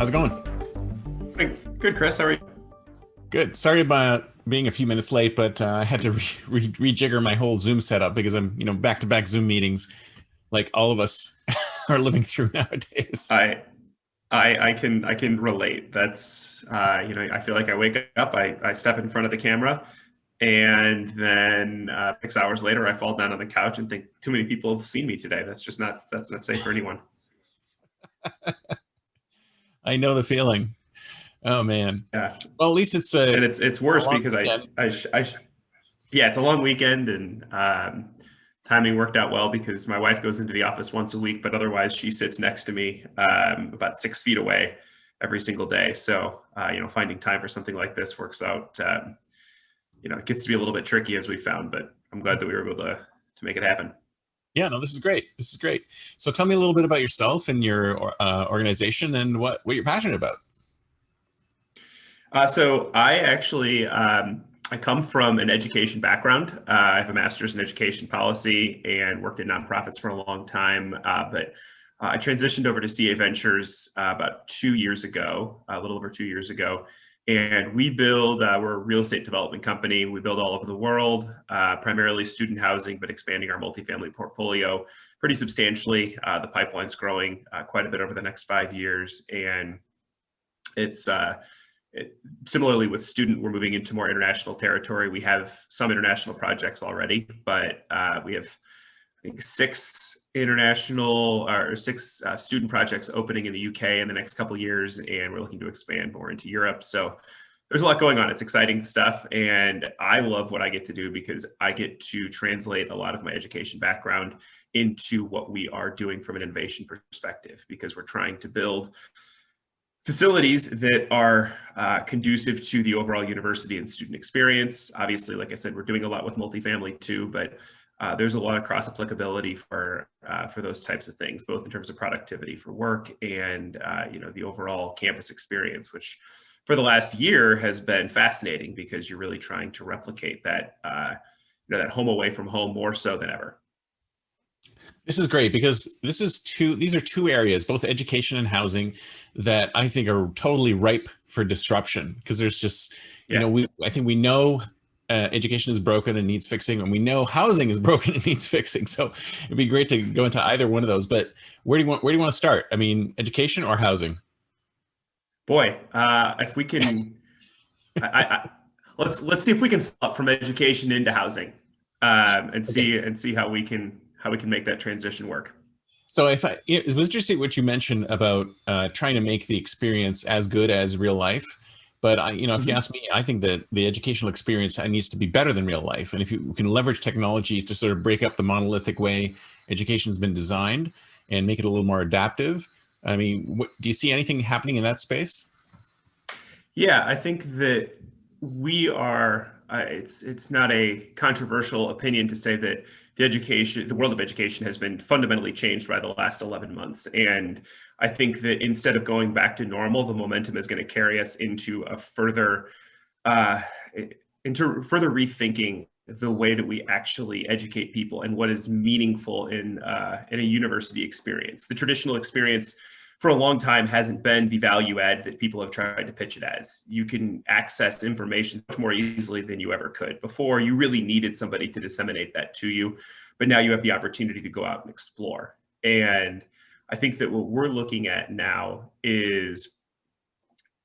How's it going? Hey, good, Chris. How are you? Good. Sorry about being a few minutes late, but I had to rejigger my whole Zoom setup because I'm, back-to-back Zoom meetings like all of us are living through nowadays. I I can relate. That's I feel like I wake up, I step in front of the camera, and then 6 hours later, I fall down on the couch and think too many people have seen me today. That's not safe for anyone. I know the feeling. Oh man. Yeah, Well, at least it's a, and it's a worse long because weekend. yeah, it's a long weekend, and timing worked out well because my wife goes into the office once a week, but otherwise she sits next to me about 6 feet away every single day. So finding time for something like this works out. It gets to be a little bit tricky as we found, but I'm glad that we were able to make it happen. Yeah, no, this is great. This is great. So tell me a little bit about yourself and your organization and what you're passionate about. So I actually I come from an education background. I have a master's in education policy and worked in nonprofits for a long time. But I transitioned over to CA Ventures about 2 years ago, a little over 2 years ago. And we're a real estate development company. We build all over the world, primarily student housing, but expanding our multifamily portfolio pretty substantially. The pipeline's growing quite a bit over the next 5 years. And it's similarly with student, we're moving into more international territory. We have some international projects already, but we have, I think, six student projects opening in the UK in the next couple of years, and we're looking to expand more into Europe. So there's a lot going on. It's exciting stuff, and I love what I get to do because I get to translate a lot of my education background into what we are doing from an innovation perspective, because we're trying to build facilities that are conducive to the overall university and student experience. Obviously, like I said, we're doing a lot with multifamily too, but there's a lot of cross applicability for those types of things, both in terms of productivity for work and the overall campus experience, which for the last year has been fascinating because you're really trying to replicate that that home away from home more so than ever. This is great because these are two areas, both education and housing, that I think are totally ripe for disruption because there's just, Yeah. I think we know education is broken and needs fixing, and we know housing is broken and needs fixing. So it'd be great to go into either one of those. But where do you want to start? I mean, education or housing? Boy, if we can, I let's see if we can flip from education into housing, and Okay. see how we can make that transition work. So it was interesting what you mentioned about trying to make the experience as good as real life. But if you Mhm. ask me, I think that the educational experience needs to be better than real life. And if you can leverage technologies to sort of break up the monolithic way education's been designed and make it a little more adaptive, I mean, do you see anything happening in that space? Yeah, I think that we are. It's not a controversial opinion to say that the world of education, has been fundamentally changed by the last 11 months, and I think that instead of going back to normal, the momentum is going to carry us uh, into further rethinking the way that we actually educate people and what is meaningful in a university experience. The traditional experience for a long time hasn't been the value add that people have tried to pitch it as. You can access information much more easily than you ever could. Before, you really needed somebody to disseminate that to you, but now you have the opportunity to go out and explore. And I think that what we're looking at now is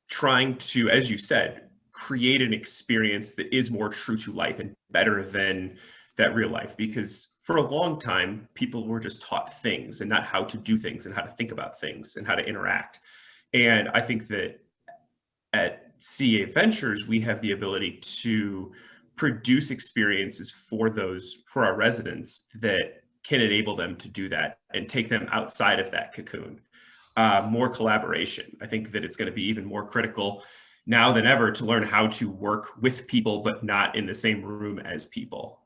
trying to, as you said, create an experience that is more true to life and better than that real life. Because for a long time, people were just taught things and not how to do things and how to think about things and how to interact. And I think that at CA Ventures, we have the ability to produce experiences for our residents that can enable them to do that and take them outside of that cocoon. More collaboration. I think that it's going to be even more critical now than ever to learn how to work with people, but not in the same room as people.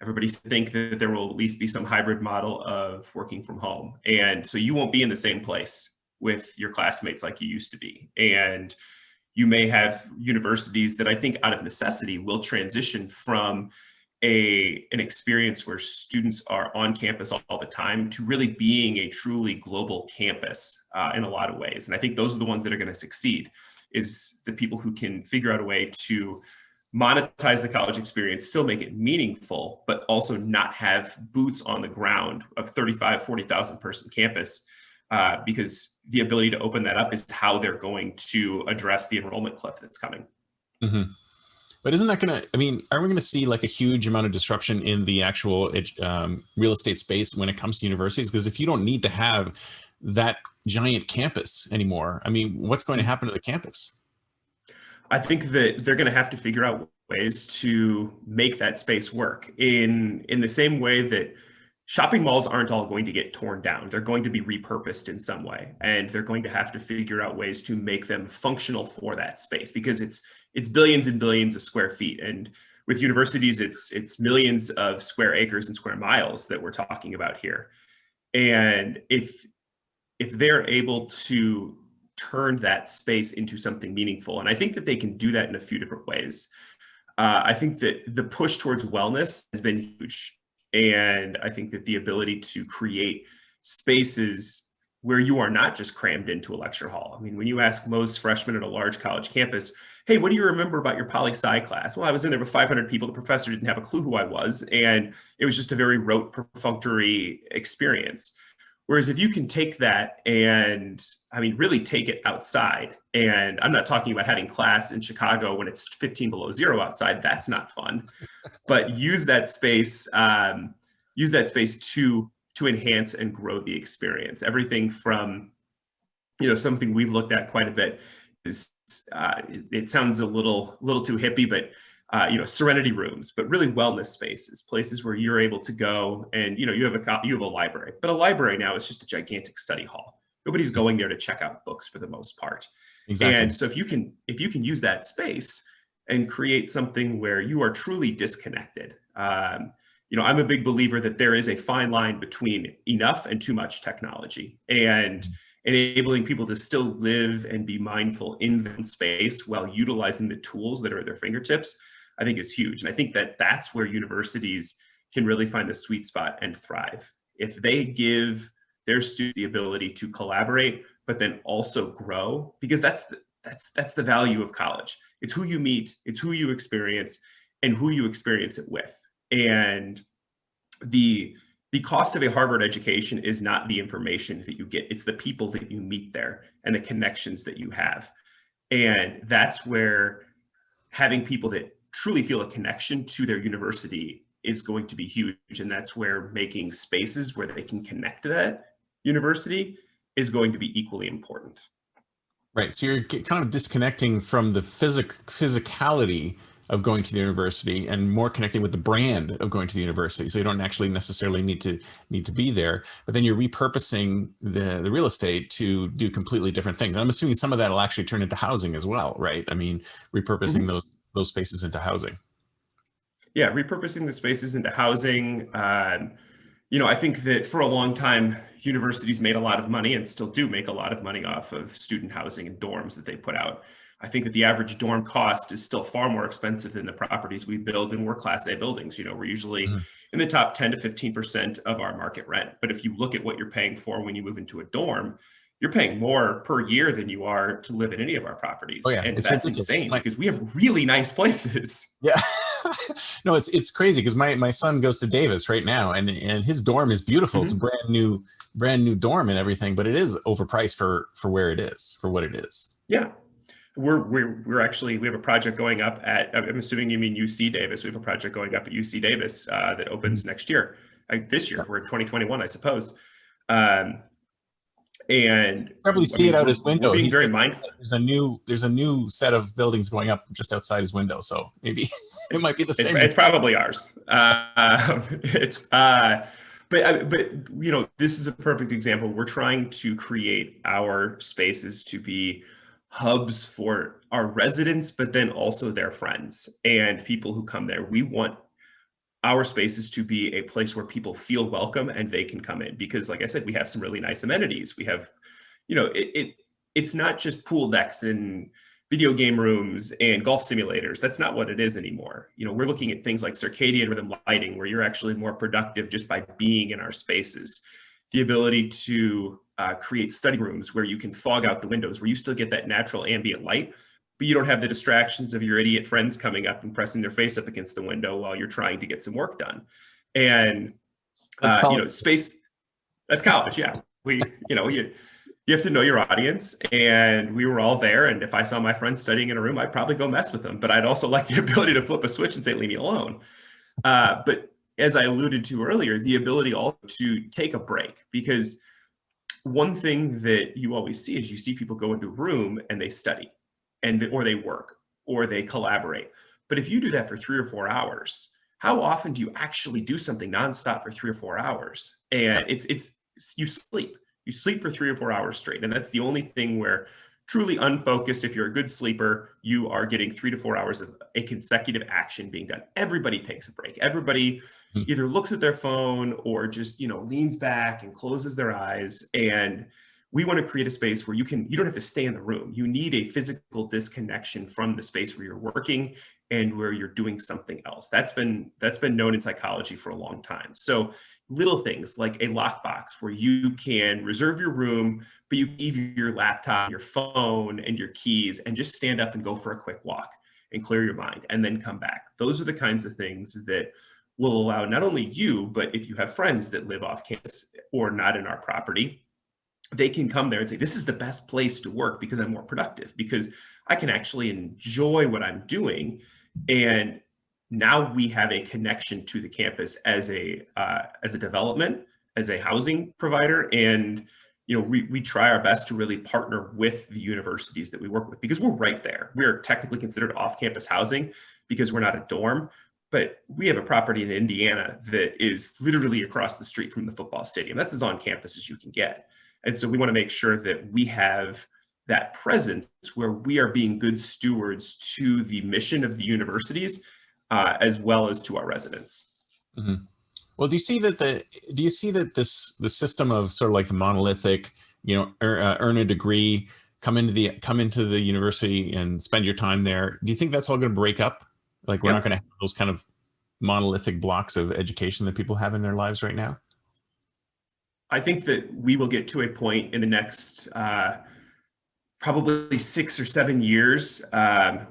Everybody think that there will at least be some hybrid model of working from home. And so you won't be in the same place with your classmates like you used to be. And you may have universities that I think out of necessity will transition from an experience where students are on campus all the time to really being a truly global campus in a lot of ways. And I think those are the ones that are going to succeed, is the people who can figure out a way to monetize the college experience, still make it meaningful, but also not have boots on the ground of 35, 40,000 person campus, because the ability to open that up is how they're going to address the enrollment cliff that's coming. Mm-hmm. But isn't that going to, I mean, are we going to see like a huge amount of disruption in the actual real estate space when it comes to universities? Because if you don't need to have that giant campus anymore, I mean, what's going to happen to the campus? I think that they're going to have to figure out ways to make that space work in the same way that shopping malls aren't all going to get torn down. They're going to be repurposed in some way, and they're going to have to figure out ways to make them functional for that space, because it's billions and billions of square feet. And with universities, it's millions of square acres and square miles that we're talking about here. And if they're able to turn that space into something meaningful, and I think that they can do that in a few different ways. I think that the push towards wellness has been huge. And I think that the ability to create spaces where you are not just crammed into a lecture hall. I mean, when you ask most freshmen at a large college campus, hey, what do you remember about your poli-sci class? Well, I was in there with 500 people. The professor didn't have a clue who I was. And it was just a very rote, perfunctory experience. Whereas if you can take that and, I mean, really take it outside, and I'm not talking about having class in Chicago when it's 15 below zero outside, that's not fun, but use that space to enhance and grow the experience. Everything from, something we've looked at quite a bit is, it sounds a little too hippie, but serenity rooms, but really wellness spaces, places where you're able to go and, you have a library, but a library now is just a gigantic study hall. Nobody's going there to check out books for the most part. Exactly. And so if you can use that space and create something where you are truly disconnected, I'm a big believer that there is a fine line between enough and too much technology, and enabling people to still live and be mindful in the space while utilizing the tools that are at their fingertips, I think is huge. And I think that that's where universities can really find the sweet spot and thrive. If they give their students the ability to collaborate, but then also grow, because that's the value of college. It's who you meet, it's who you experience, and who you experience it with. And the cost of a Harvard education is not the information that you get, it's the people that you meet there and the connections that you have. And that's where having people that truly feel a connection to their university is going to be huge. And that's where making spaces where they can connect to that university is going to be equally important. Right. So you're kind of disconnecting from the physicality of going to the university and more connecting with the brand of going to the university. So you don't actually necessarily need to be there, but then you're repurposing the real estate to do completely different things. And I'm assuming some of that will actually turn into housing as well, right? I mean, repurposing those spaces into housing. Yeah, repurposing the spaces into housing. I think that for a long time, universities made a lot of money and still do make a lot of money off of student housing and dorms that they put out. I think that the average dorm cost is still far more expensive than the properties we build, and we're Class A buildings. We're usually in the top 10 to 15% of our market rent. But if you look at what you're paying for when you move into a dorm, you're paying more per year than you are to live in any of our properties. Oh, yeah. And that's insane because we have really nice places. Yeah. No, it's crazy because my son goes to Davis right now, and his dorm is beautiful. It's a brand new dorm and everything, but it is overpriced for where it is, for what it is. Yeah. We're actually, we have a project going up at, I'm assuming you mean UC Davis. We have a project going up at UC Davis that opens next year. This year, we're in 2021, I suppose. And probably see it out his window. Being very mindful. There's a new set of buildings going up just outside his window, so maybe it might be the same. It's probably ours. But this is a perfect example. We're trying to create our spaces to be hubs for our residents, but then also their friends and people who come there. We want our spaces to be a place where people feel welcome and they can come in, because like I said, we have some really nice amenities. We have, it's not just pool decks and video game rooms and golf simulators. That's not what it is anymore. We're looking at things like circadian rhythm lighting, where you're actually more productive just by being in our spaces. The ability to create study rooms where you can fog out the windows, where you still get that natural ambient light, but you don't have the distractions of your idiot friends coming up and pressing their face up against the window while you're trying to get some work done. And space, that's college. Yeah. You have to know your audience, and we were all there. And if I saw my friends studying in a room, I'd probably go mess with them, but I'd also like the ability to flip a switch and say, leave me alone. But as I alluded to earlier, the ability also to take a break, because one thing that you always see is you see people go into a room and they study or they work or they collaborate. But if you do that for 3 or 4 hours, how often do you actually do something nonstop for 3 or 4 hours? And you sleep for 3 or 4 hours straight. And that's the only thing where truly unfocused, if you're a good sleeper, you are getting 3 to 4 hours of a consecutive action being done. Everybody takes a break. Everybody either looks at their phone or just, leans back and closes their eyes. And we want to create a space where you don't have to stay in the room. You need a physical disconnection from the space where you're working and where you're doing something else. That's been known in psychology for a long time. So little things like a lockbox where you can reserve your room, but you leave your laptop, your phone, and your keys, and just stand up and go for a quick walk and clear your mind and then come back. Those are the kinds of things that will allow not only you, but if you have friends that live off campus or not in our property, they can come there and say, this is the best place to work because I'm more productive, because I can actually enjoy what I'm doing. And now we have a connection to the campus as a development, as a housing provider. And, we try our best to really partner with the universities that we work with, because we're right there. We're technically considered off-campus housing because we're not a dorm, but we have a property in Indiana that is literally across the street from the football stadium. That's as on campus as you can get. And so we want to make sure that we have that presence where we are being good stewards to the mission of the universities, as well as to our residents. Mm-hmm. Well, do you see that the system of sort of like the monolithic, earn a degree, come into the university and spend your time there? Do you think that's all going to break up? Like we're not going to have those kind of monolithic blocks of education that people have in their lives right now? I think that we will get to a point in the next probably 6 or 7 years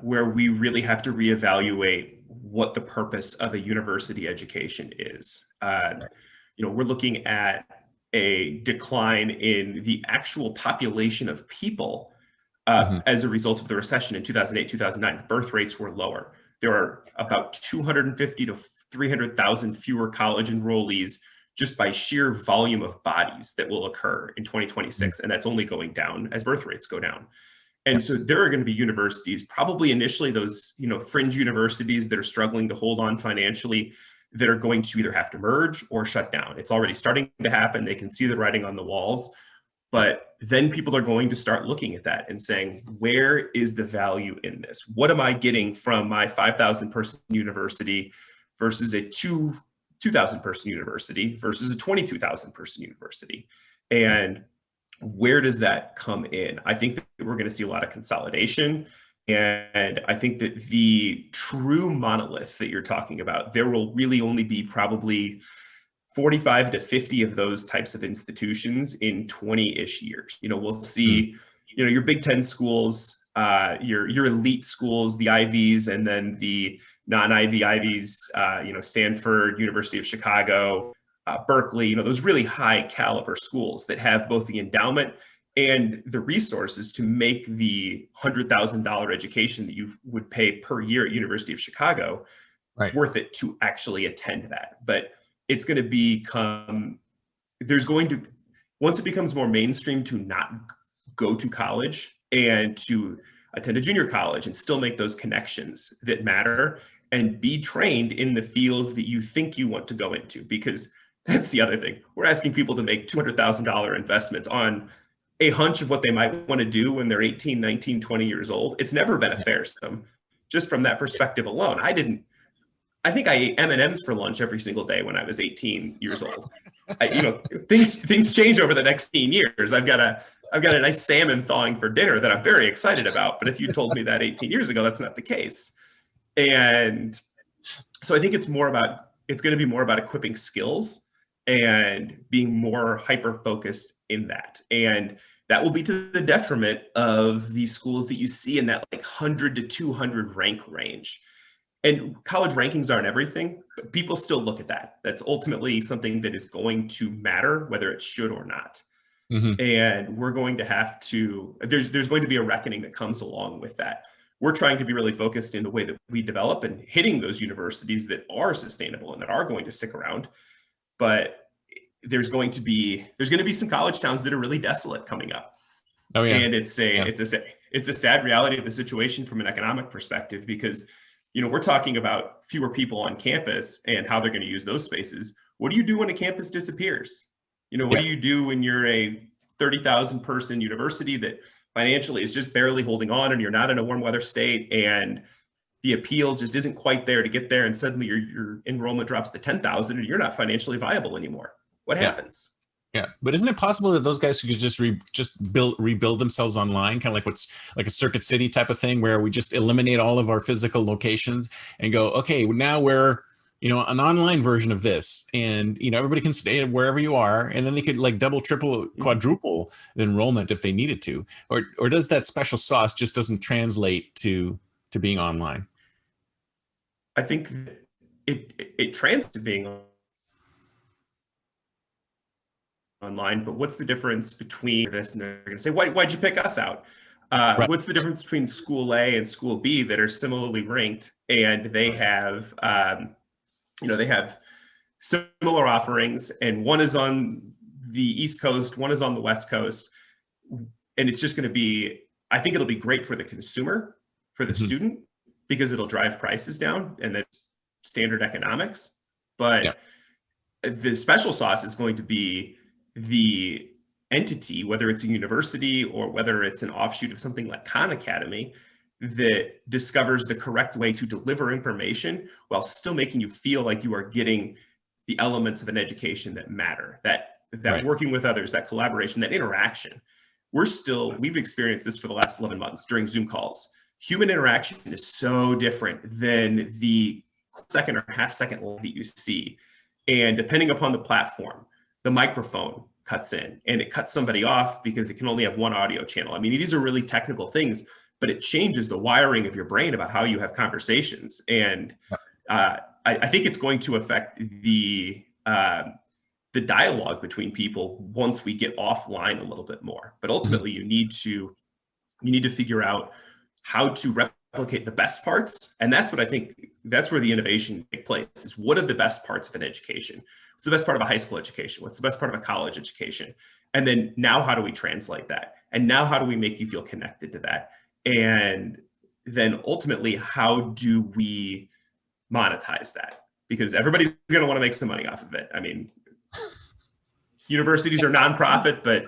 where we really have to reevaluate what the purpose of a university education is. We're looking at a decline in the actual population of people as a result of the recession in 2008, 2009. The birth rates were lower. There are about 250 to 300,000 fewer college enrollees just by sheer volume of bodies that will occur in 2026. And that's only going down as birth rates go down. And so there are going to be universities, probably initially those, fringe universities that are struggling to hold on financially, that are going to either have to merge or shut down. It's already starting to happen. They can see the writing on the walls. But then people are going to start looking at that and saying, where is the value in this? What am I getting from my 5,000 person university versus a 2,000 person university versus a 22,000 person university? And where does that come in? I think that we're going to see a lot of consolidation. And I think that the true monolith that you're talking about, there will really only be probably 45 to 50 of those types of institutions in 20-ish years. We'll see, your Big Ten schools, your elite schools, the Ivies, and then the non-Ivy Ivies, Stanford, University of Chicago, Berkeley, those really high caliber schools that have both the endowment and the resources to make the $100,000 education that you would pay per year at University of Chicago worth it to actually attend that. But it's going to become, once it becomes more mainstream to not go to college and to attend a junior college and still make those connections that matter and be trained in the field that you think you want to go into. Because that's the other thing. We're asking people to make $200,000 investments on a hunch of what they might want to do when they're 18, 19, 20 years old. It's never been a fair system. Just from that perspective alone, I think I ate M&Ms for lunch every single day when I was 18 years old. Things change over the next 10 years. I've got I've got a nice salmon thawing for dinner that I'm very excited about. But if you told me that 18 years ago, that's not the case. And so I think it's going to be more about equipping skills and being more hyper focused in that. And that will be to the detriment of these schools that you see in that like 100 to 200 rank range. And college rankings aren't everything, but people still look at that. That's ultimately something that is going to matter, whether it should or not. Mm-hmm. And we're going to have to, there's going to be a reckoning that comes along with that. We're trying to be really focused in the way that we develop and hitting those universities that are sustainable and that are going to stick around. But there's going to be some college towns that are really desolate coming up. Oh yeah. And it's a sad reality of the situation from an economic perspective, because we're talking about fewer people on campus and how they're going to use those spaces. What do you do when a campus disappears? What do you do when you're a 30,000 person university that financially is just barely holding on, and you're not in a warm weather state, and the appeal just isn't quite there to get there, and suddenly your enrollment drops to 10,000 and you're not financially viable anymore? What happens? Yeah, but isn't it possible that those guys could just rebuild themselves online, kind of like what's like a Circuit City type of thing, where we just eliminate all of our physical locations and go, okay, now we're an online version of this, and everybody can stay wherever you are, and then they could like double, triple, quadruple the enrollment if they needed to, or does that special sauce just doesn't translate to being online? I think it translates to being online, but what's the difference between this? And they're going to say, why'd you pick us out? Right. What's the difference between school A and school B that are similarly ranked, and they have similar offerings, and one is on the East Coast, one is on the West Coast, and it's just going to be, I think it'll be great for the consumer, for the student, because it'll drive prices down, and that's standard economics. But the special sauce is going to be the entity, whether it's a university or whether it's an offshoot of something like Khan Academy, that discovers the correct way to deliver information while still making you feel like you are getting the elements of an education that matter, that working with others, that collaboration, that interaction. We've experienced this for the last 11 months during Zoom calls. Human interaction is so different than the second or half second that you see. And depending upon the platform, the microphone cuts in and it cuts somebody off because it can only have one audio channel. I mean, these are really technical things, but it changes the wiring of your brain about how you have conversations. And I think it's going to affect the dialogue between people once we get offline a little bit more. But ultimately, you need to figure out how to replicate the best parts. And that's what I think, that's where the innovation takes place, is what are the best parts of an education? What's the best part of a high school education? What's the best part of a college education? And then now how do we translate that? And now how do we make you feel connected to that? And then ultimately, how do we monetize that? Because everybody's going to want to make some money off of it. I mean, universities are nonprofit, but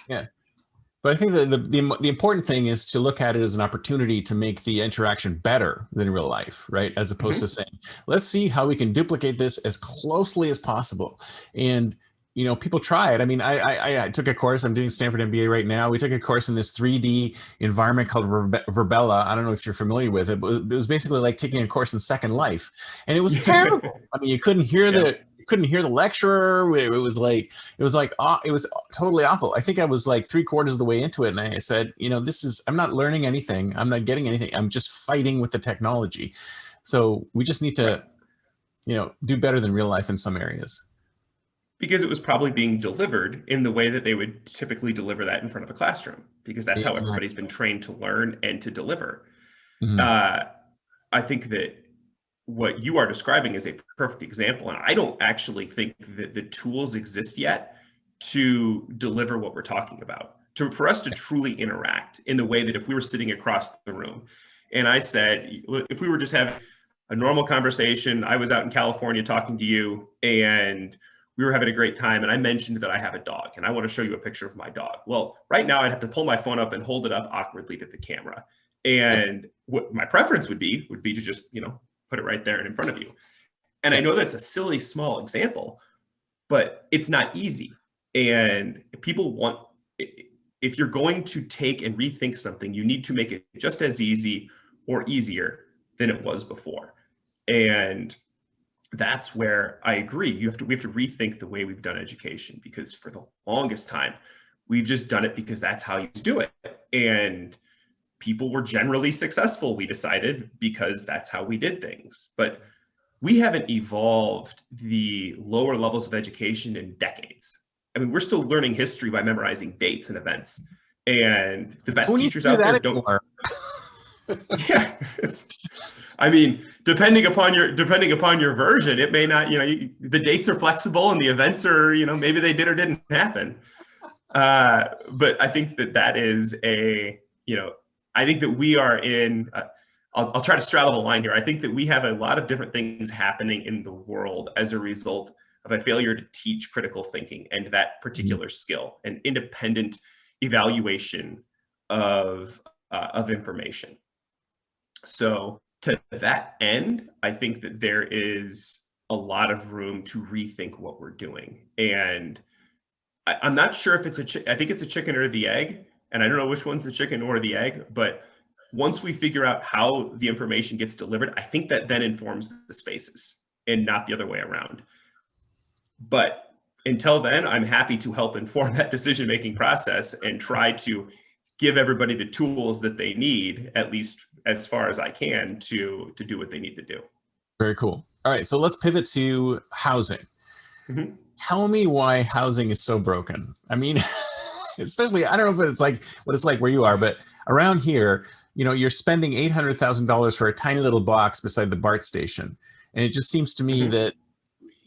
But I think that the important thing is to look at it as an opportunity to make the interaction better than real life, right? As opposed to saying, let's see how we can duplicate this as closely as possible. And people try it. I mean, I took a course. I'm doing Stanford MBA right now. We took a course in this 3D environment called Verbella. I don't know if you're familiar with it, but it was basically like taking a course in Second Life, and it was terrible. I mean, you couldn't hear the lecturer. It was totally awful. I think I was like 3/4 of the way into it, and I said, I'm not learning anything. I'm not getting anything. I'm just fighting with the technology. So we just need to, do better than real life in some areas. Because it was probably being delivered in the way that they would typically deliver that in front of a classroom, because that's how everybody's been trained to learn and to deliver. I think that what you are describing is a perfect example. And I don't actually think that the tools exist yet to deliver what we're talking about, for us to truly interact in the way that if we were sitting across the room and I said, if we were just having a normal conversation, I was out in California talking to you and we were having a great time, and I mentioned that I have a dog and I want to show you a picture of my dog. Well, right now I'd have to pull my phone up and hold it up awkwardly to the camera. And what my preference would be to just, put it right there and in front of you. And I know that's a silly, small example, but it's not easy. And people want, if you're going to take and rethink something, you need to make it just as easy or easier than it was before. And that's where I agree. We have to rethink the way we've done education, because for the longest time, we've just done it because that's how you do it. And people were generally successful, we decided, because that's how we did things. But we haven't evolved the lower levels of education in decades. I mean, we're still learning history by memorizing dates and events. And the best teachers out there don't. Yeah, I mean, depending upon your version, it may not, the dates are flexible and the events are, maybe they did or didn't happen. But I think that is I think that we are in, I'll try to straddle the line here. I think that we have a lot of different things happening in the world as a result of a failure to teach critical thinking and that particular skill and independent evaluation of information. So to that end, I think that there is a lot of room to rethink what we're doing. And I'm not sure if I think it's a chicken or the egg, and I don't know which one's the chicken or the egg, but once we figure out how the information gets delivered, I think that then informs the spaces and not the other way around. But until then, I'm happy to help inform that decision-making process and try to give everybody the tools that they need, at least as far as I can, to do what they need to do. Very cool. All right, so let's pivot to housing. Mm-hmm. Tell me why housing is so broken. I mean, especially, I don't know if it's like what it's like where you are, but around here, you're spending $800,000 for a tiny little box beside the BART station. And it just seems to me mm-hmm. that,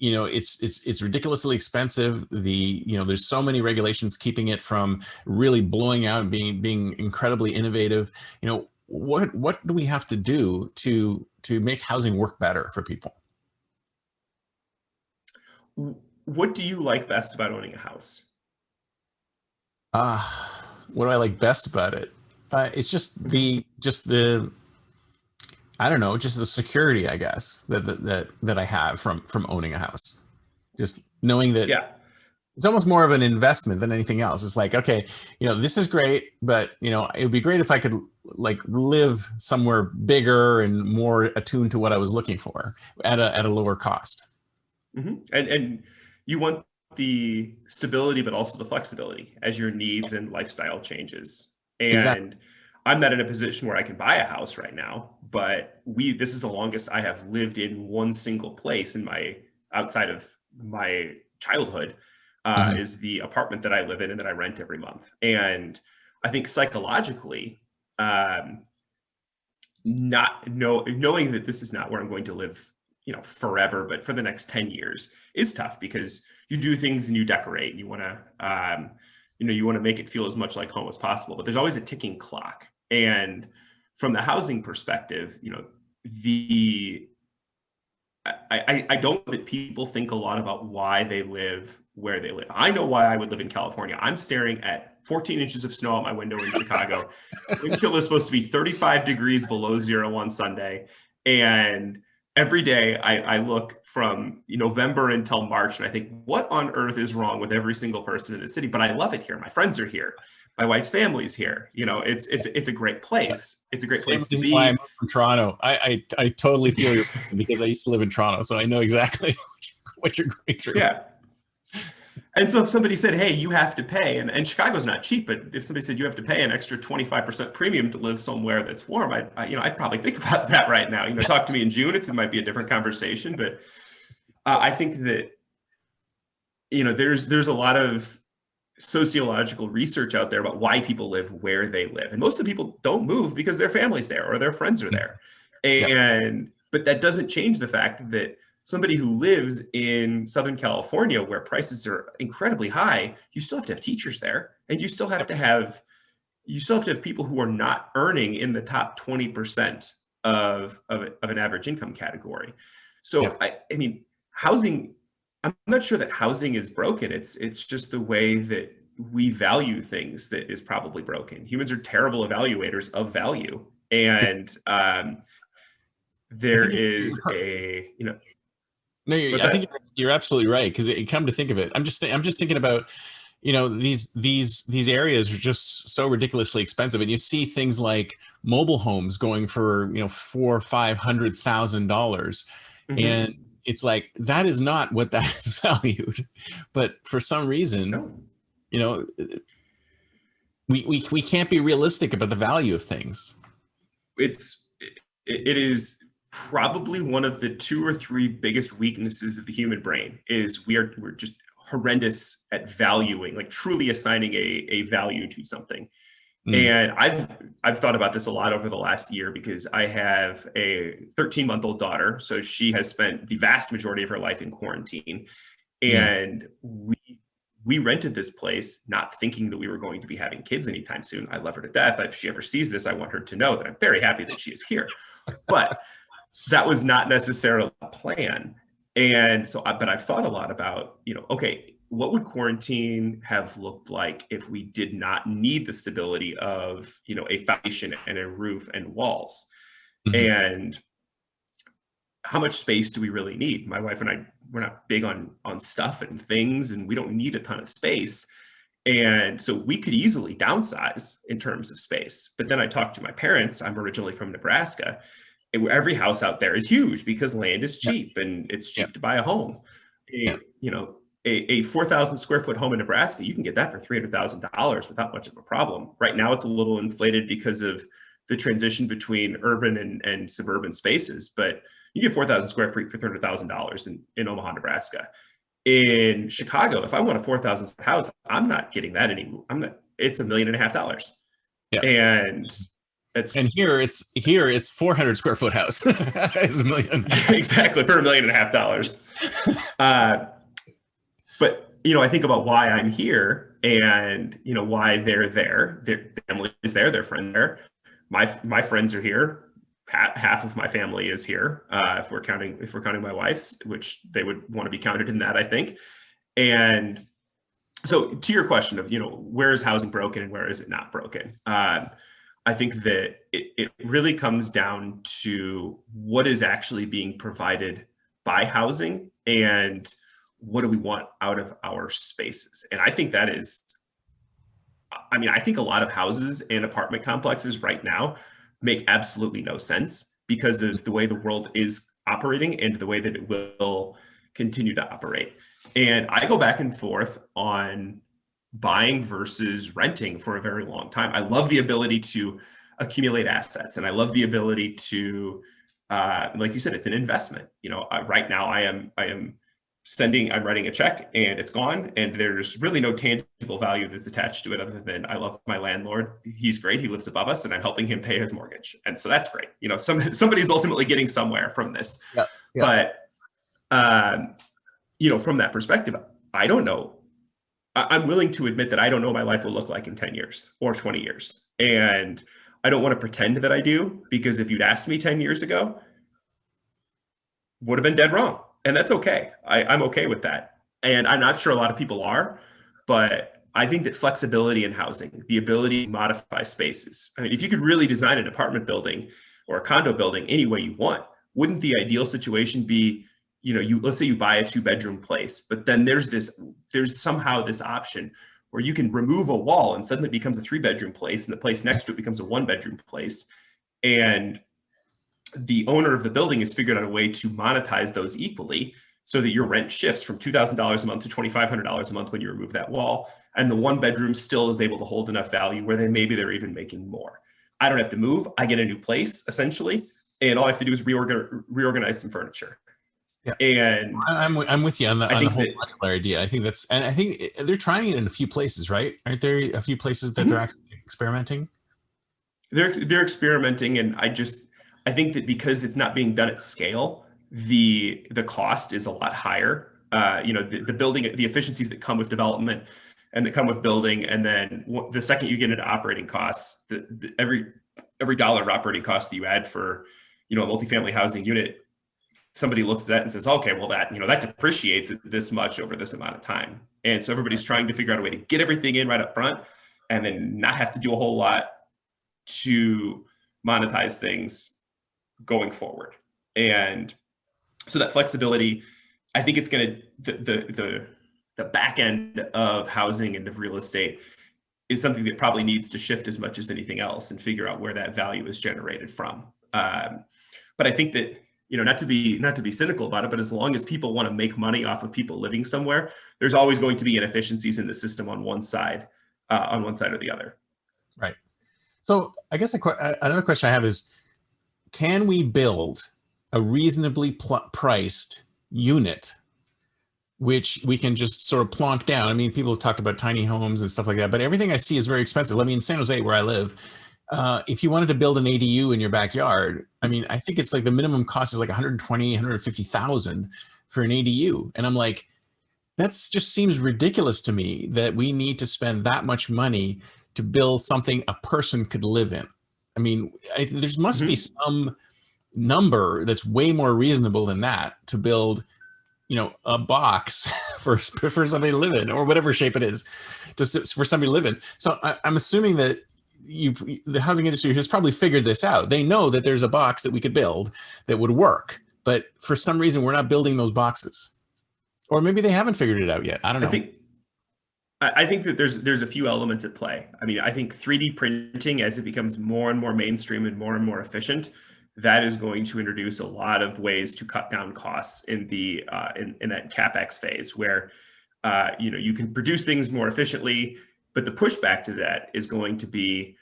it's ridiculously expensive. There's so many regulations keeping it from really blowing out and being incredibly innovative. What do we have to do to make housing work better for people? What do you like best about owning a house? What do I like best about it? It's just the I don't know, just the security, I guess, that I have from owning a house. Just knowing that it's almost more of an investment than anything else. It's like, okay, this is great, but it would be great if I could like live somewhere bigger and more attuned to what I was looking for at a lower cost. Mm-hmm. And you want the stability, but also the flexibility as your needs and lifestyle changes. And exactly. I'm not in a position where I can buy a house right now, but this is the longest I have lived in one single place outside of my childhood, mm-hmm. is the apartment that I live in and that I rent every month. And I think psychologically, knowing that this is not where I'm going to live, forever, but for the next 10 years is tough, because you do things and you decorate and you want to, you want to make it feel as much like home as possible, but there's always a ticking clock. And from the housing perspective, I don't know that people think a lot about why they live where they live. I know why I would live in California. I'm staring at 14 inches of snow out my window in Chicago. Wind chill is supposed to be 35 degrees below zero on Sunday. And every day I look from November until March and I think, what on earth is wrong with every single person in the city? But I love it here. My friends are here. My wife's family's here. It's a great place. It's a great place to be. I'm from Toronto. I totally feel your because I used to live in Toronto, so I know exactly what you're going through. Yeah. And so if somebody said, hey, you have to pay, and Chicago's not cheap, but if somebody said you have to pay an extra 25% premium to live somewhere that's warm, I'd probably think about that right now. Talk to me in June, it might be a different conversation, but I think that, there's a lot of sociological research out there about why people live where they live. And most of the people don't move because their family's there or their friends are there. But that doesn't change the fact that somebody who lives in Southern California, where prices are incredibly high, you still have to have teachers there, and you still have to have people who are not earning in the top 20% of an average income category. So I mean, housing, I'm not sure that housing is broken. It's just the way that we value things that is probably broken. Humans are terrible evaluators of value, and there is a No, I think you're absolutely right, because come to think of it, I'm just thinking about these areas are just so ridiculously expensive, and you see things like mobile homes going for $400,000-500,000, and Hmm. it's like that is not what that is valued. But for some reason, No, you know, we can't be realistic about the value of things. it is probably one of the two or three biggest weaknesses of the human brain is we're just horrendous at valuing, like truly assigning a value to something. Mm, And I've thought about this a lot over the last year because I have a 13-month-old daughter. So she has spent the vast majority of her life in quarantine. mm, And we rented this place not thinking that we were going to be having kids anytime soon. I love her to death. If she ever sees this, I want her to know that I'm very happy that she is here. But that was not necessarily a plan. And so, but I've thought a lot about, okay, what would quarantine have looked like if we did not need the stability of, a foundation and a roof and walls? mhm. And how much space do we really need? My wife and I, we're not big on stuff and things, and we don't need a ton of space. And so we could easily downsize in terms of space. But then I talked to my parents. I'm originally from Nebraska. Every house out there is huge because land is Yeah, cheap and it's yeah, cheap to buy a home. yeah. A 4,000 square foot home in Nebraska, you can get that for $300,000 without much of a problem. Right now, it's a little inflated because of the transition between urban and suburban spaces, but you get 4,000 square feet for $300,000 in Omaha, Nebraska. In Chicago, if I want a 4,000 house, I'm not getting that anymore. It's $1.5 million. Yeah. And And it's here it's 400 square foot house. It's a million. exactly for $1.5 million. Uh, but I think about why I'm here and why they're there. Their family is there, their friend there. My friends are here. Half of my family is here. If we're counting my wife's, which they would want to be counted in that, I think. And so to your question of, where is housing broken and where is it not broken? I think that it really comes down to what is actually being provided by housing and what do we want out of our spaces. And I think I think a lot of houses and apartment complexes right now make absolutely no sense because of the way the world is operating and the way that it will continue to operate. And I go back and forth on buying versus renting for a very long time. I love the ability to accumulate assets, and I love the ability to, like you said, it's an investment. Right now I'm writing a check and it's gone, and there's really no tangible value that's attached to it other than I love my landlord. He's great. He lives above us, and I'm helping him pay his mortgage, and so that's great. Somebody's ultimately getting somewhere from this. Yeah. Yeah. But from that perspective, I don't know. I'm willing to admit that I don't know what my life will look like in 10 years or 20 years. And I don't want to pretend that I do, because if you'd asked me 10 years ago, would have been dead wrong. And that's okay. I'm okay with that. And I'm not sure a lot of people are, but I think that flexibility in housing, the ability to modify spaces. I mean, if you could really design an apartment building or a condo building any way you want, wouldn't the ideal situation be, let's say you buy a 2-bedroom place, but then there's somehow this option where you can remove a wall and suddenly it becomes a 3-bedroom place, and the place next to it becomes a 1-bedroom place. And the owner of the building has figured out a way to monetize those equally so that your rent shifts from $2,000 a month to $2,500 a month when you remove that wall. And the 1-bedroom still is able to hold enough value where they're even making more. I don't have to move. I get a new place essentially. And all I have to do is reorganize some furniture. Yeah. And I'm with you on the I think whole that, modular idea. I think they're trying it in a few places, right? Aren't there a few places that they're actually experimenting? they're experimenting, and I think that because it's not being done at scale, the cost is a lot higher. The building, the efficiencies that come with development and that come with building, and then the second you get into operating costs, every dollar of operating cost that you add for a multifamily housing unit, somebody looks at that and says, okay, well, that depreciates this much over this amount of time. And so everybody's trying to figure out a way to get everything in right up front and then not have to do a whole lot to monetize things going forward. And so that flexibility, I think it's going to, the the back end of housing and of real estate is something that probably needs to shift as much as anything else and figure out where that value is generated from. But I think that, not to be cynical about it, but as long as people want to make money off of people living somewhere, there's always going to be inefficiencies in the system on one side or the other. Right. So I guess another question I have is, can we build a reasonably priced unit which we can just sort of plonk down? I mean, people have talked about tiny homes and stuff like that, but everything I see is very expensive. I mean, in San Jose, where I live, if you wanted to build an ADU in your backyard, I mean, I think it's like the minimum cost is like 120, 150,000 for an ADU. And I'm like, that's just seems ridiculous to me that we need to spend that much money to build something a person could live in. I mean, there must be some number that's way more reasonable than that to build, a box for somebody to live in, or whatever shape it is, for somebody to live in. So I'm assuming that the housing industry has probably figured this out. They know that there's a box that we could build that would work, but for some reason we're not building those boxes, or maybe they haven't figured it out yet. I don't know. I think that there's a few elements at play. I mean, I think 3D printing, as it becomes more and more mainstream and more efficient, that is going to introduce a lot of ways to cut down costs in the in that CapEx phase, where you can produce things more efficiently. But the pushback to that is going to be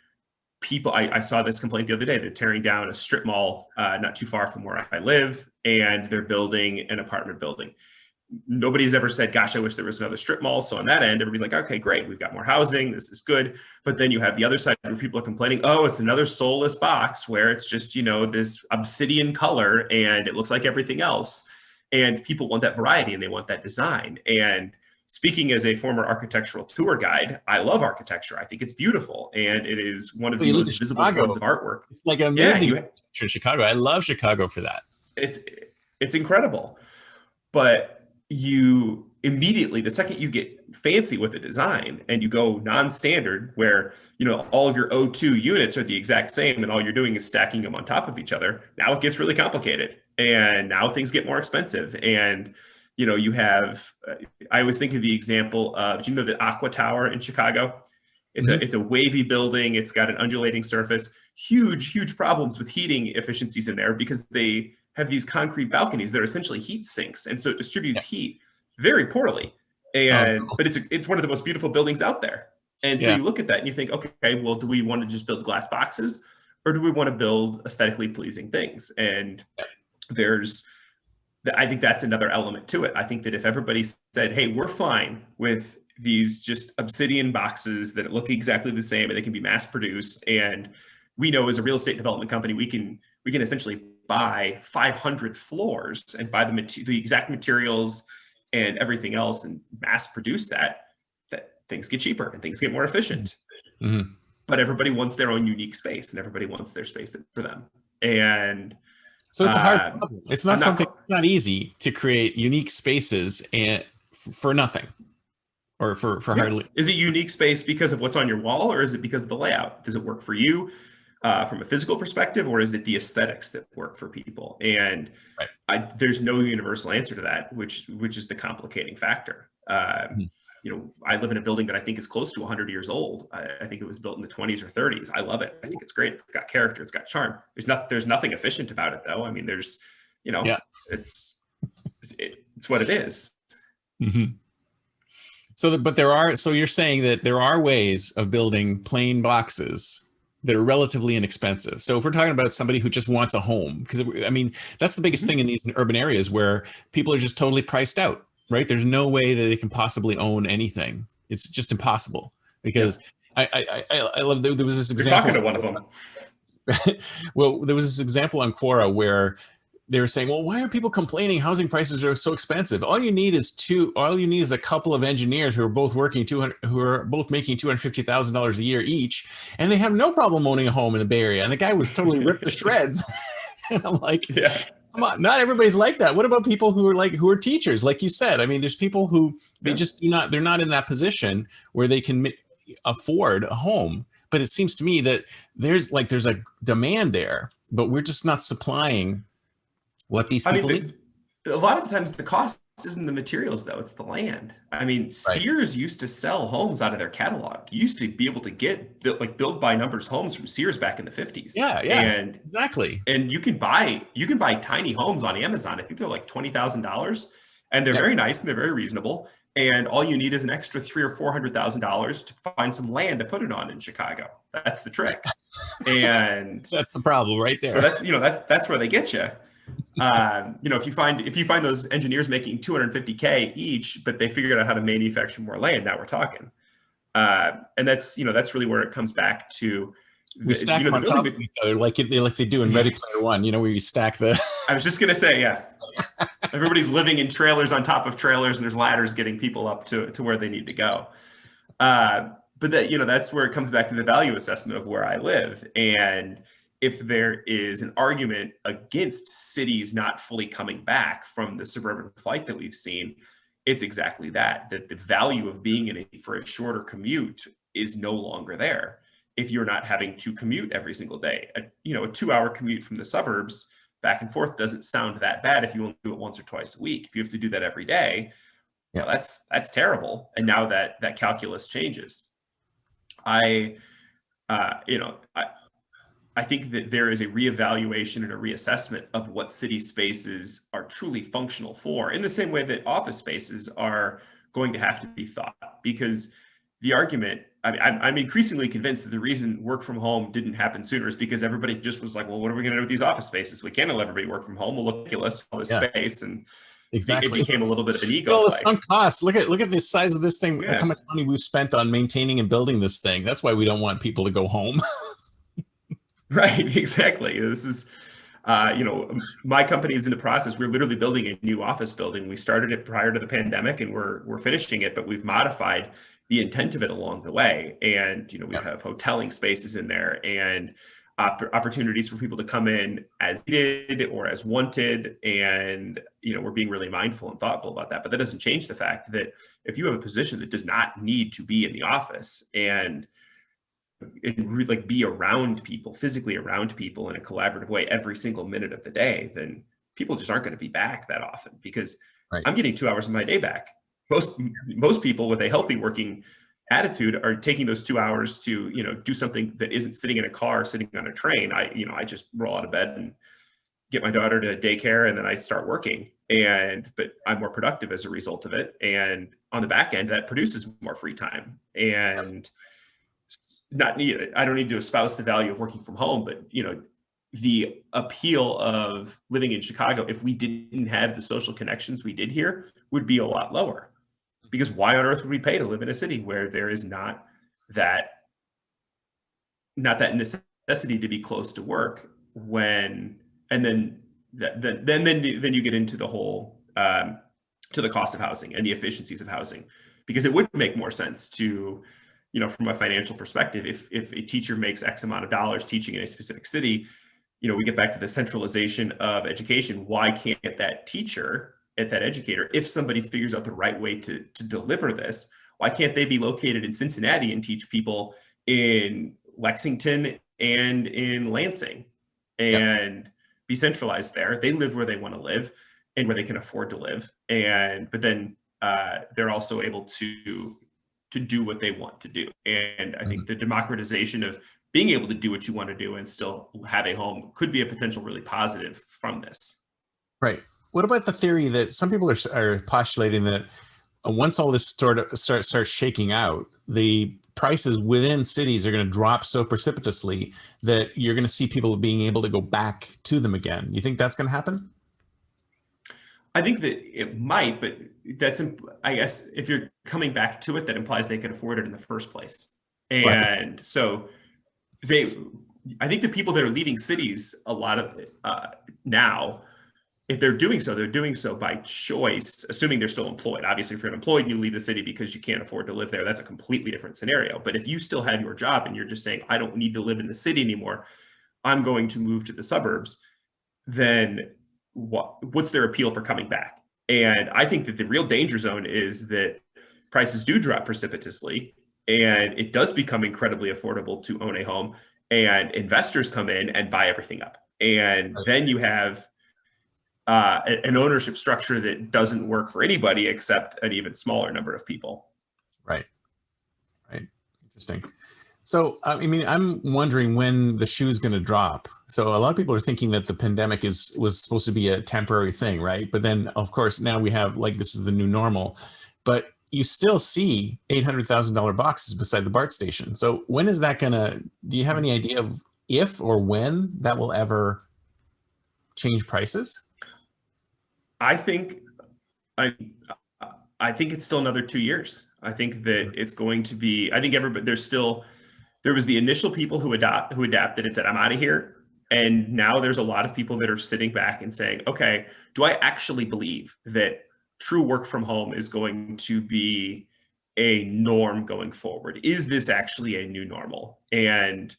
people. I saw this complaint the other day. They're tearing down a strip mall not too far from where I live, and they're building an apartment building. Nobody's ever said, gosh, I wish there was another strip mall. So on that end, everybody's like, okay, great, we've got more housing, this is good. But then you have the other side where people are complaining, oh, it's another soulless box where it's just, this obsidian color and it looks like everything else. And people want that variety and they want that design. And speaking as a former architectural tour guide, I love architecture. I think it's beautiful. And it is one of the most visible forms of artwork. It's like amazing in Chicago. I love Chicago for that. It's incredible. But you immediately, the second you get fancy with the design and you go non-standard, where all of your O2 units are the exact same and all you're doing is stacking them on top of each other, now it gets really complicated, and now things get more expensive. And you have I always think of the example of, do you know the Aqua Tower in Chicago? It's a wavy building, it's got an undulating surface, huge problems with heating efficiencies in there, because they have these concrete balconies that are essentially heat sinks, and so it distributes heat very poorly. And but it's one of the most beautiful buildings out there. And so you look at that and you think, okay, well, do we want to just build glass boxes, or do we want to build aesthetically pleasing things? And I think that's another element to it. I think that if everybody said, hey, we're fine with these just obsidian boxes that look exactly the same and they can be mass produced, and we know as a real estate development company, we can essentially buy 500 floors and buy the exact materials and everything else and mass produce that things get cheaper and things get more efficient. But everybody wants their own unique space, and everybody wants their space for them. And so it's a hard problem. It's not easy to create unique spaces and for nothing, or for hardly. Is it unique space because of what's on your wall, or is it because of the layout? Does it work for you from a physical perspective, or is it the aesthetics that work for people? And there's no universal answer to that, which is the complicating factor. I live in a building that I think is close to 100 years old. I think it was built in the 20s or 30s. I love it. I think it's great. It's got character. It's got charm. There's nothing efficient about it, though. I mean, it's what it is. So you're saying that there are ways of building plain boxes that are relatively inexpensive. So if we're talking about somebody who just wants a home, because I mean, that's the biggest thing in these urban areas where people are just totally priced out, right? There's no way that they can possibly own anything. It's just impossible, because I love, there was this example. You're talking to one of them. Well, there was this example on Quora where they were saying, well, why are people complaining housing prices are so expensive? All you need is a couple of engineers who are both making $250,000 a year each, and they have no problem owning a home in the Bay Area. And the guy was totally ripped to shreds. And I'm like, come on, not everybody's like that. What about people who are teachers, like you said? I mean, there's people who they're not in that position where they can afford a home. But it seems to me that there's a demand there, but we're just not supplying what these people need. A lot of the times the cost isn't the materials though, it's the land. I mean, Right. Sears used to sell homes out of their catalog. You used to be able to get build by numbers homes from Sears back in the 50s. Yeah, yeah, And exactly. you can buy tiny homes on Amazon. I think they're like $20,000, and they're Yep. very nice and they're very reasonable. And all you need is an extra $300,000 or $400,000 to find some land to put it on in Chicago. That's the trick. And That's the problem right so there. that's where they get you. If you find those engineers making 250K each, but they figured out how to manufacture more land, now we're talking. And that's really where it comes back to We stack them the on top of building. each other like they do in Ready Player One. Where you stack the. I was just gonna say, yeah, everybody's living in trailers on top of trailers, and there's ladders getting people up to where they need to go. But that's where it comes back to the value assessment of where I live. And if there is an argument against cities not fully coming back from the suburban flight that we've seen, it's exactly that the value of being in it for a shorter commute is no longer there. If you're not having to commute every single day, a 2-hour commute from the suburbs back and forth doesn't sound that bad if you only do it once or twice a week. If you have to do that every day, Yeah. that's terrible. And now that calculus changes. I think that there is a reevaluation and a reassessment of what city spaces are truly functional for, in the same way that office spaces are going to have to be thought. Because the argument, I'm increasingly convinced that the reason work from home didn't happen sooner is because everybody just was like, well, what are we going to do with these office spaces? We can't let everybody work from home. We'll look ridiculous, all this space. And Exactly. it became a little bit of an ego The play. sunk costs. Look at the size of this thing. Yeah. Look how much money we've spent on maintaining and building this thing. That's why we don't want people to go home. Right, exactly. This is, my company is in the process. We're literally building a new office building. We started it prior to the pandemic, and we're finishing it, but we've modified the intent of it along the way. And we have hoteling spaces in there, and opportunities for people to come in as needed or as wanted. And we're being really mindful and thoughtful about that. But that doesn't change the fact that if you have a position that does not need to be in the office and really be around people, physically around people in a collaborative way every single minute of the day, then people just aren't going to be back that often, because I'm getting 2 hours of my day back. Most people with a healthy working attitude are taking those 2 hours to do something that isn't sitting in a car, sitting on a train. I just roll out of bed and get my daughter to daycare, and then I start working. But I'm more productive as a result of it. And on the back end, that produces more free time. And I don't need to espouse the value of working from home, but the appeal of living in Chicago, if we didn't have the social connections we did here, would be a lot lower. Because why on earth would we pay to live in a city where there is not that necessity to be close to work? Then you get into the whole to the cost of housing and the efficiencies of housing, because it would make more sense to, from a financial perspective, if a teacher makes X amount of dollars teaching in a specific city, we get back to the centralization of education. Why can't that teacher, that educator, if somebody figures out the right way to deliver this, why can't they be located in Cincinnati and teach people in Lexington and in Lansing and be centralized there? They live where they want to live and where they can afford to live. But then they're also able to do what they want to do. And I think the democratization of being able to do what you want to do and still have a home could be a potential really positive from this. Right. What about the theory that some people are postulating that once all this starts shaking out, the prices within cities are going to drop so precipitously that you're going to see people being able to go back to them again? You think that's going to happen? I think that it might, but I guess if you're coming back to it, that implies they could afford it in the first place. And so I think the people that are leading cities a lot of now, if they're doing so by choice, assuming they're still employed. Obviously, if you're unemployed and you leave the city because you can't afford to live there, that's a completely different scenario. But if you still have your job and you're just saying, I don't need to live in the city anymore, I'm going to move to the suburbs, then what's their appeal for coming back? And I think that the real danger zone is that prices do drop precipitously and it does become incredibly affordable to own a home, and investors come in and buy everything up. And then you have an ownership structure that doesn't work for anybody except an even smaller number of people. Right. Right. Interesting. So, I mean, I'm wondering when the shoe's going to drop. So a lot of people are thinking that the pandemic was supposed to be a temporary thing, right? But then, of course, now we have like this is the new normal. But you still see $800,000 boxes beside the BART station. So when is that going to, do you have any idea of if or when that will ever change prices? I think I I think it's still another 2 years. I think that it's going to be. I think everybody there was the initial people who adapted and said I'm out of here, and now there's a lot of people that are sitting back and saying, okay, do I actually believe that true work from home is going to be a norm going forward? Is this actually a new normal? And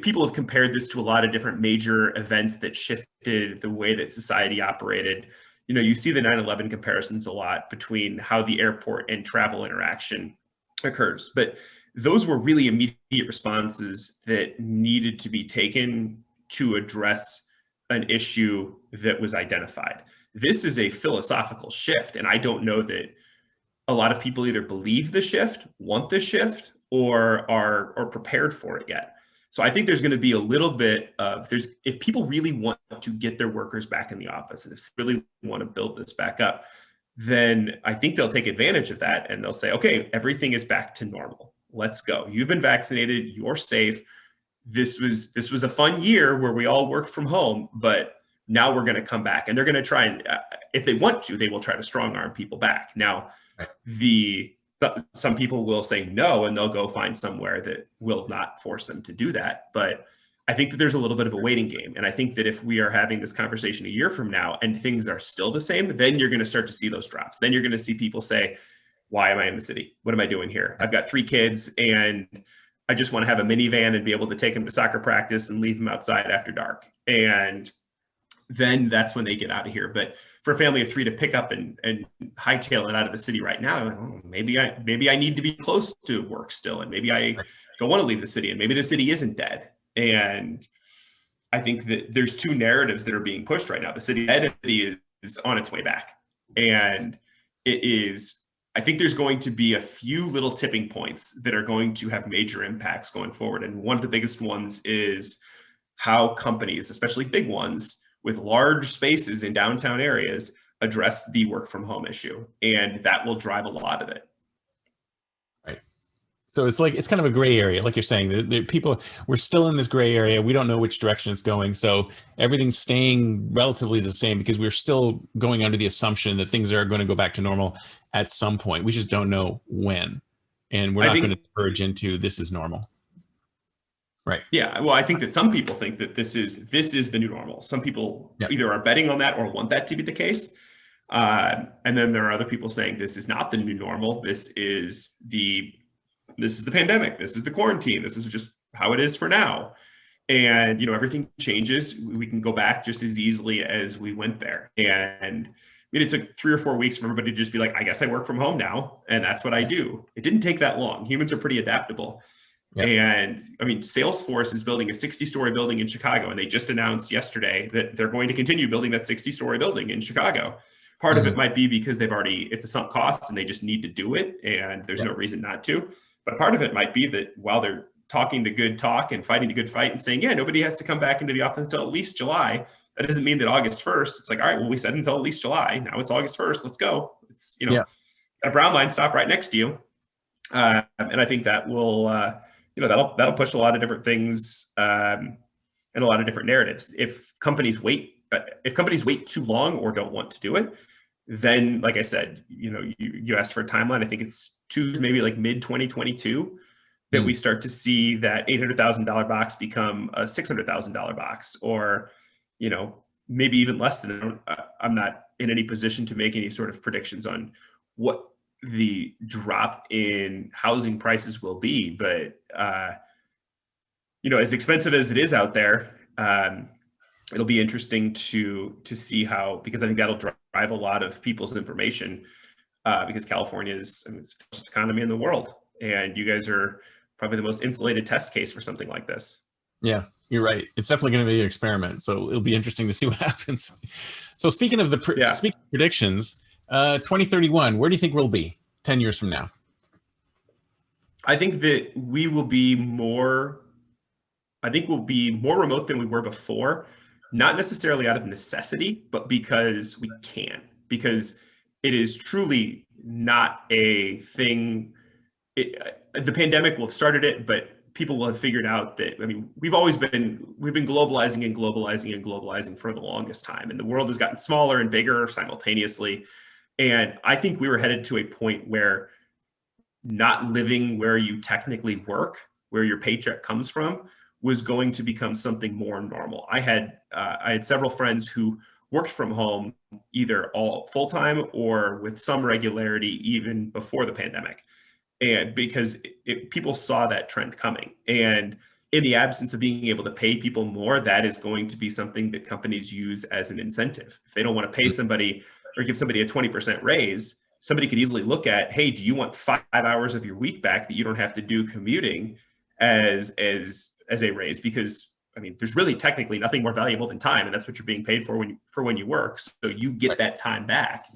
people have compared this to a lot of different major events that shifted the way that society operated. You see the 9/11 comparisons a lot between how the airport and travel interaction occurs. But those were really immediate responses that needed to be taken to address an issue that was identified. This is a philosophical shift, and I don't know that a lot of people either believe the shift, want the shift, or are prepared for it yet. So I think there's going to be a little bit of if people really want to get their workers back in the office and if they really want to build this back up, then I think they'll take advantage of that and they'll say, okay, everything is back to normal. Let's go. You've been vaccinated. You're safe. This was a fun year where we all worked from home, but now we're going to come back, and they're going to try and, if they want to, they will try to strong arm people back. Now, some people will say no, and they'll go find somewhere that will not force them to do that. But I think that there's a little bit of a waiting game. And I think that if we are having this conversation a year from now and things are still the same, then you're going to start to see those drops. Then you're going to see people say, why am I in the city? What am I doing here? I've got 3 kids and I just want to have a minivan and be able to take them to soccer practice and leave them outside after dark. And then that's when they get out of here. But for a family of 3 to pick up and hightail it out of the city right now, maybe I need to be close to work still, and maybe I don't want to leave the city, and maybe the city isn't dead. And I think that there's 2 narratives that are being pushed right now. The city is on its way back, and I think there's going to be a few little tipping points that are going to have major impacts going forward. And one of the biggest ones is how companies, especially big ones with large spaces in downtown areas, address the work from home issue. And that will drive a lot of it. Right. So it's kind of a gray area. Like you're saying, we're still in this gray area. We don't know which direction it's going. So everything's staying relatively the same because we're still going under the assumption that things are going to go back to normal at some point. We just don't know when. And we're not going to diverge into this is normal. Right. Yeah. Well, I think that some people think that this is the new normal. Some people either are betting on that or want that to be the case. And then there are other people saying this is not the new normal. This is the pandemic. This is the quarantine. This is just how it is for now. And, everything changes. We can go back just as easily as we went there. And it took 3 or 4 weeks for everybody to just be like, I guess I work from home now. And that's what I do. It didn't take that long. Humans are pretty adaptable. Yep. And Salesforce is building a 60-story building in Chicago, and they just announced yesterday that they're going to continue building that 60-story building in Chicago. Part of it might be because it's a sunk cost and they just need to do it, and there's no reason not to. But part of it might be that while they're talking the good talk and fighting the good fight and saying, nobody has to come back into the office until at least July, that doesn't mean that August 1st, it's like, all right, well, we said until at least July. Now it's August 1st. Let's go. It's, a brown line stop right next to you. And I think that will, that'll push a lot of different things and a lot of different narratives. If companies wait too long or don't want to do it, then, like I said, you asked for a timeline. I think it's maybe like mid 2022 that we start to see that $800,000 box become a $600,000 box, or maybe even less than. I'm not in any position to make any sort of predictions on what the drop in housing prices will be, but as expensive as it is out there, it'll be interesting to see how, because I think that'll drive a lot of people's information, because California is the first economy in the world, and you guys are probably the most insulated test case for something like this. Yeah. You're right. It's definitely going to be an experiment. So it'll be interesting to see what happens. So speaking of Yeah, speaking of predictions, 2031, where do you think we'll be 10 years from now? I think that we will be more I think we'll be more remote than we were before, not necessarily out of necessity, but because we can, because it is truly not a thing. The pandemic will have started it, but people will have figured out that, I mean, we've been globalizing and globalizing and globalizing for the longest time, and the world has gotten smaller and bigger simultaneously. And I think we were headed to a point where not living where you technically work, where your paycheck comes from, was going to become something more normal. I had several friends who worked from home either all full time or with some regularity even before the pandemic, and because people saw that trend coming. And in the absence of being able to pay people more, that is going to be something that companies use as an incentive. If they don't want to pay somebody or give somebody a 20% raise, somebody could easily look at, hey, do you want 5 hours of your week back that you don't have to do commuting as a raise? Because I mean, there's really technically nothing more valuable than time, and that's what you're being paid for when you work. So you get Right. that time back.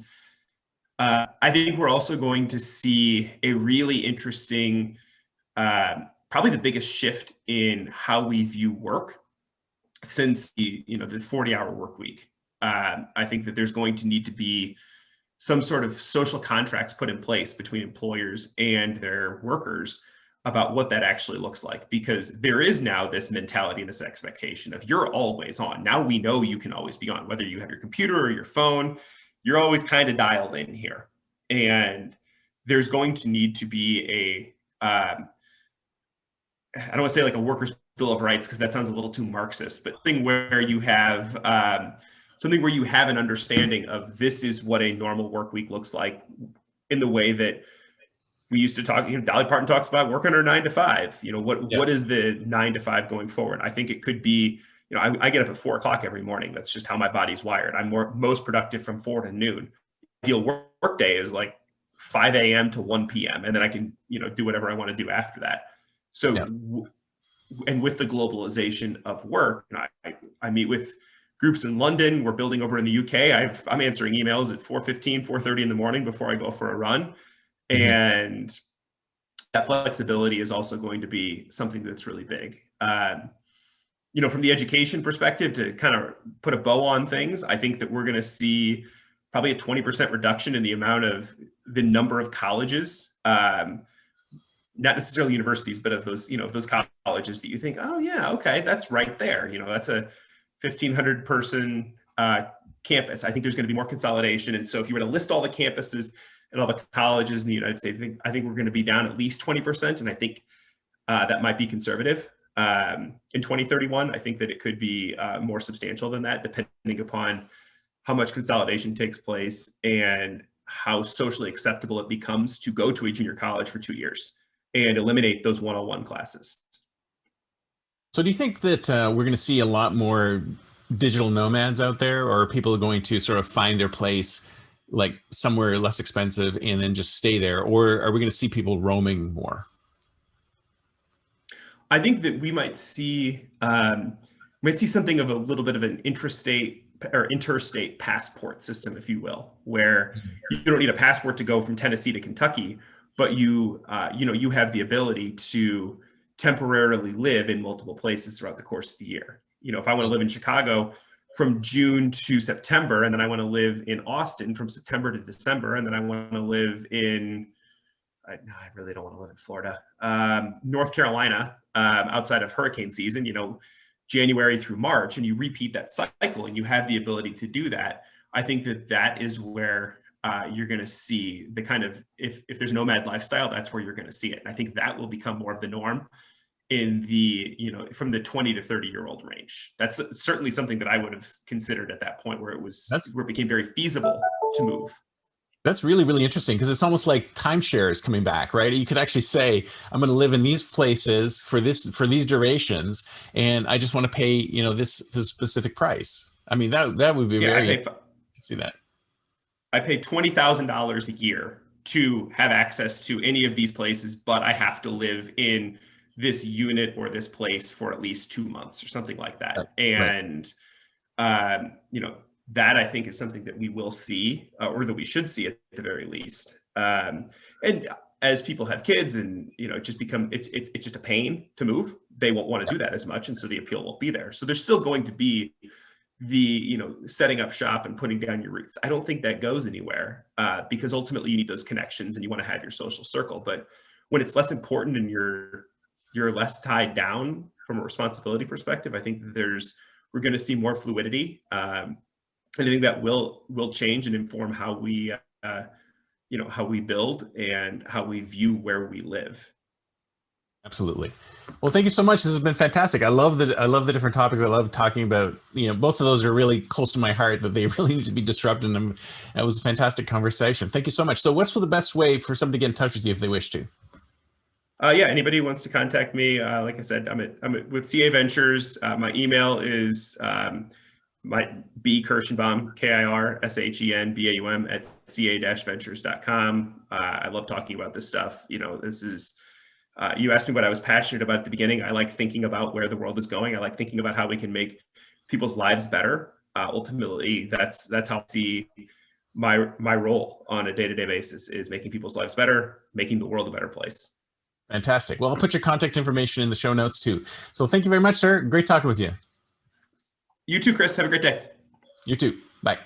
I think we're also going to see a really interesting, probably the biggest shift in how we view work since the 40-hour work week. I think that there's going to need to be some sort of social contracts put in place between employers and their workers about what that actually looks like, because there is now this mentality and this expectation of you're always on. Now we know you can always be on, whether you have your computer or your phone, you're always kind of dialed in here. And there's going to need to be I don't want to say like a workers' bill of rights because that sounds a little too Marxist, but something where you have an understanding of this is what a normal work week looks like, in the way that we used to talk. Dolly Parton talks about working her 9 to 5. Yeah. What is the 9 to 5 going forward? I think it could be. I get up at 4 o'clock every morning. That's just how my body's wired. I'm most productive from 4 to noon. Ideal work day is like 5 a.m. to 1 p.m. and then I can do whatever I want to do after that. Yeah. So, and with the globalization of work, I meet with groups in London. We're building over in the UK. I'm answering emails at 4:15, 4:30 in the morning before I go for a run. Mhm. And that flexibility is also going to be something that's really big. From the education perspective, to kind of put a bow on things, I think that we're going to see probably a 20% reduction in the number of colleges, not necessarily universities, but of those colleges that you think, oh yeah, okay, that's right there. That's a 1,500 person campus. I think there's going to be more consolidation. And so if you were to list all the campuses and all the colleges in the United States, I think we're going to be down at least 20%. And I think that might be conservative. In 2031, I think that it could be more substantial than that, depending upon how much consolidation takes place and how socially acceptable it becomes to go to a junior college for 2 years and eliminate those one-on-one classes. So do you think that we're going to see a lot more digital nomads out there, or are people going to sort of find their place like somewhere less expensive and then just stay there? Or are we going to see people roaming more? I think that we might see something of a little bit of an intrastate or interstate passport system, if you will, where you don't need a passport to go from Tennessee to Kentucky, but you have the ability to temporarily live in multiple places throughout the course of the year. If I want to live in Chicago from June to September, and then I want to live in Austin from September to December, and then I want to live in I really don't want to live in Florida, North Carolina, outside of hurricane season, January through March, and you repeat that cycle and you have the ability to do that. I think that is where you're going to see the kind of, if there's nomad lifestyle, that's where you're going to see it. And I think that will become more of the norm in from the 20 to 30-year-old range. That's certainly something that I would have considered at that point where That's it became very feasible to move. That's really, really interesting because it's almost like timeshare is coming back, right? You could actually say, I'm going to live in these places for these durations, and I just want to pay, this specific price. I mean, that would be Yeah, very interesting to see that. I pay $20,000 a year to have access to any of these places, but I have to live in this unit or this place for at least 2 months or something like that. Right. And that I think is something that we will see, or that we should see at the very least. And as people have kids, and it's just a pain to move, they won't want to do that as much, and so the appeal won't be there. So there's still going to be the setting up shop and putting down your roots. I don't think that goes anywhere, because ultimately you need those connections and you want to have your social circle. But when it's less important and you're less tied down from a responsibility perspective, I think we're going to see more fluidity. And I think that will change and inform how we build and how we view where we live. Absolutely. Well, thank you so much. This has been fantastic. I love the different topics. I love talking about, both of those are really close to my heart, that they really need to be disrupted. And that was a fantastic conversation. Thank you so much. So what's the best way for somebody to get in touch with you if they wish to? Anybody who wants to contact me, like I said, I'm with CA Ventures. My email is my B Kirshenbaum, KIRSHENBAUM at ca-ventures.com. I love talking about this stuff. This is, you asked me what I was passionate about at the beginning. I like thinking about where the world is going. I like thinking about how we can make people's lives better. Ultimately, that's how I see my role on a day-to-day basis, is making people's lives better, making the world a better place. Fantastic. Well, I'll put your contact information in the show notes too. So thank you very much, sir. Great talking with you. You too, Chris. Have a great day. You too. Bye.